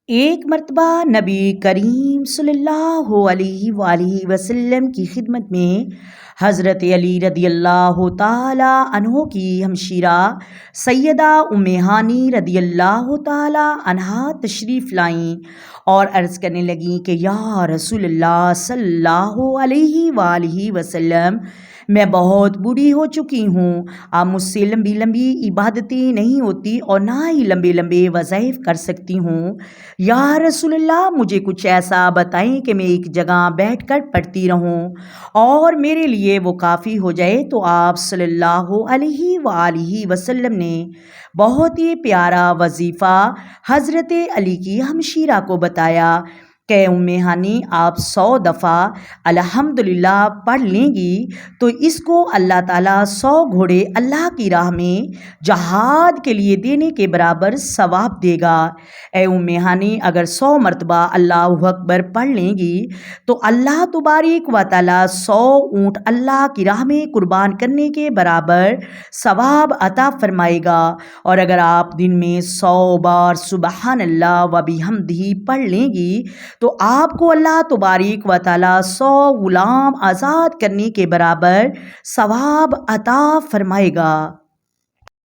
ایک مرتبہ نبی کریم صلی اللہ علیہ وآلہ وسلم کی خدمت میں حضرت علی رضی اللہ تعالی عنہ کی ہمشیرہ سیدہ ام ہانی رضی اللہ تعالی عنہا تشریف لائیں اور عرض کرنے لگیں کہ یا رسول اللہ صلی اللہ علیہ وآلہ وسلم، میں بہت بوڑھی ہو چکی ہوں، اب مجھ سے لمبی لمبی عبادتیں نہیں ہوتی اور نہ ہی لمبے لمبے وظائف کر سکتی ہوں۔ یا رسول اللہ، مجھے کچھ ایسا بتائیں کہ میں ایک جگہ بیٹھ کر پڑھتی رہوں اور میرے لیے وہ کافی ہو جائے۔ تو آپ صلی اللہ علیہ وآلہ وسلم نے بہت ہی پیارا وظیفہ حضرت علی کی ہمشیرہ کو بتایا کہ ام ہانی، آپ 100 دفعہ الحمدللہ پڑھ لیں گی تو اس کو اللہ تعالیٰ 100 گھوڑے اللہ کی راہ میں جہاد کے لیے دینے کے برابر ثواب دے گا۔ اے ام ہانی، اگر 100 مرتبہ اللہ اکبر پڑھ لیں گی تو اللہ تبارک و تعالیٰ 100 اونٹ اللہ کی راہ میں قربان کرنے کے برابر ثواب عطا فرمائے گا۔ اور اگر آپ دن میں 100 بار سبحان اللہ و بحمدہ پڑھ لیں گی تو آپ کو اللہ تبارک و تعالیٰ 100 غلام آزاد کرنے کے برابر ثواب عطا فرمائے گا۔